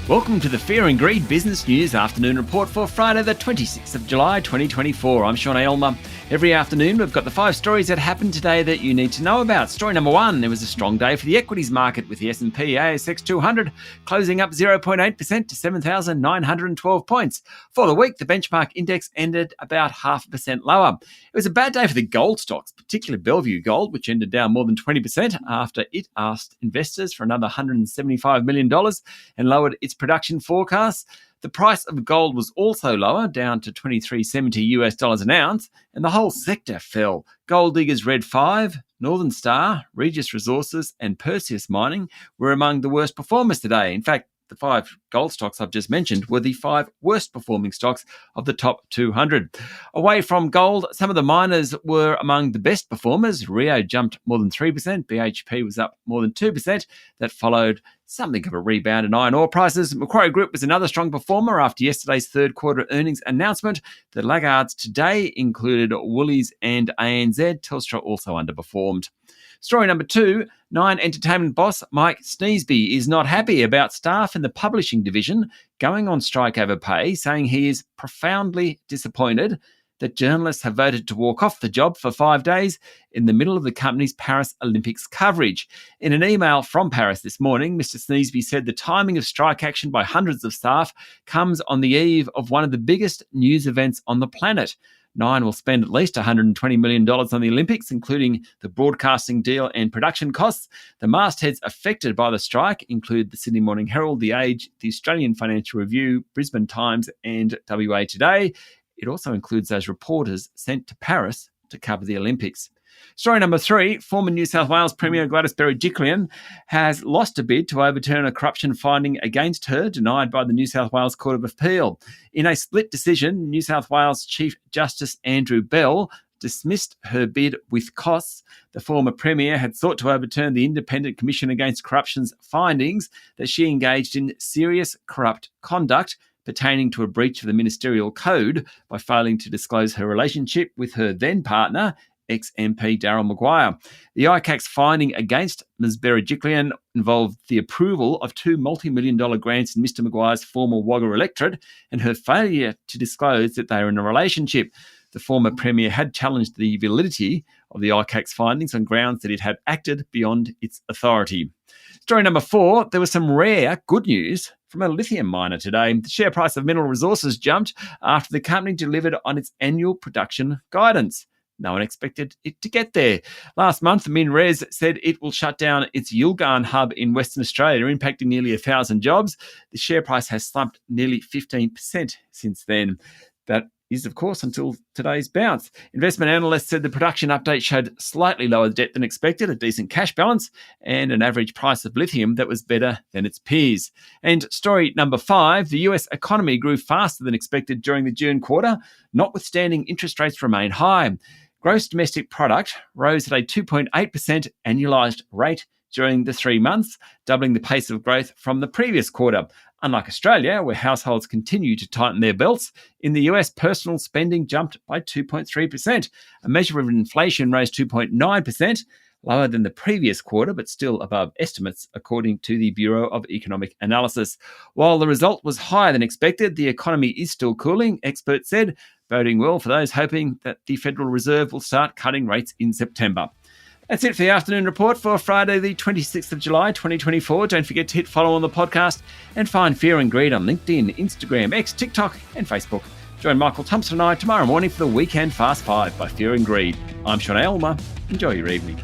Welcome to the Fear and Greed Business News Afternoon Report for Friday the 26th of July 2024. I'm Sean Aylmer. Every afternoon we've got the 5 stories that happened today that you need to know about. Story number 1, there was a strong day for the equities market with the S&P ASX 200 closing up 0.8% to 7,912 points. For the week, the benchmark index ended about 0.5% lower. It was a bad day for the gold stocks, particularly Bellevue Gold, which ended down more than 20% after it asked investors for another $175 million and lowered its production forecasts. The price of gold was also lower, down to $23.70 an ounce, and the whole sector fell. Gold diggers Red 5, Northern Star, Regis Resources, and Perseus Mining were among the worst performers today. In fact, the 5 gold stocks I've just mentioned were the 5 worst performing stocks of the top 200. Away from gold, some of the miners were among the best performers. Rio jumped more than 3%. BHP was up more than 2%. That followed something of a rebound in iron ore prices. Macquarie Group was another strong performer after yesterday's third quarter earnings announcement. The laggards today included Woolies and ANZ. Telstra also underperformed. Story number 2, Nine Entertainment boss Mike Sneesby is not happy about staff in the publishing division going on strike over pay, saying he is profoundly disappointed that journalists have voted to walk off the job for 5 days in the middle of the company's Paris Olympics coverage. In an email from Paris this morning, Mr. Sneesby said the timing of strike action by hundreds of staff comes on the eve of one of the biggest news events on the planet. Nine will spend at least $120 million on the Olympics, including the broadcasting deal and production costs. The mastheads affected by the strike include the Sydney Morning Herald, The Age, the Australian Financial Review, Brisbane Times and WA Today. It also includes those reporters sent to Paris to cover the Olympics. Story number 3, former New South Wales Premier Gladys Berejiklian has lost a bid to overturn a corruption finding against her denied by the New South Wales Court of Appeal. In a split decision, New South Wales Chief Justice Andrew Bell dismissed her bid with costs. The former Premier had sought to overturn the Independent Commission Against Corruption's findings that she engaged in serious corrupt conduct pertaining to a breach of the ministerial code by failing to disclose her relationship with her then partner, ex-MP Daryl Maguire. The ICAC's finding against Ms Berejiklian involved the approval of 2 multi-million-dollar grants in Mr Maguire's former Wagga electorate and her failure to disclose that they are in a relationship. The former Premier had challenged the validity of the ICAC's findings on grounds that it had acted beyond its authority. Story number 4, there was some rare good news from a lithium miner today. The share price of Mineral Resources jumped after the company delivered on its annual production guidance. No one expected it to get there. Last month, MinRes said it will shut down its Yilgarn hub in Western Australia, impacting nearly 1,000 jobs. The share price has slumped nearly 15% since then. That is, of course, until today's bounce. Investment analysts said the production update showed slightly lower debt than expected, a decent cash balance, and an average price of lithium that was better than its peers. And story number 5, the US economy grew faster than expected during the June quarter, notwithstanding interest rates remain high. Gross domestic product rose at a 2.8% annualised rate during the 3 months, doubling the pace of growth from the previous quarter. Unlike Australia, where households continue to tighten their belts, in the US, personal spending jumped by 2.3%. A measure of inflation rose 2.9%, lower than the previous quarter, but still above estimates, according to the Bureau of Economic Analysis. While the result was higher than expected, the economy is still cooling, experts said, boding well for those hoping that the Federal Reserve will start cutting rates in September. That's it for the afternoon report for Friday, the 26th of July, 2024. Don't forget to hit follow on the podcast and find Fear and Greed on LinkedIn, Instagram, X, TikTok, and Facebook. Join Michael Thompson and I tomorrow morning for the Weekend Fast 5 by Fear and Greed. I'm Sean Aylmer. Enjoy your evening.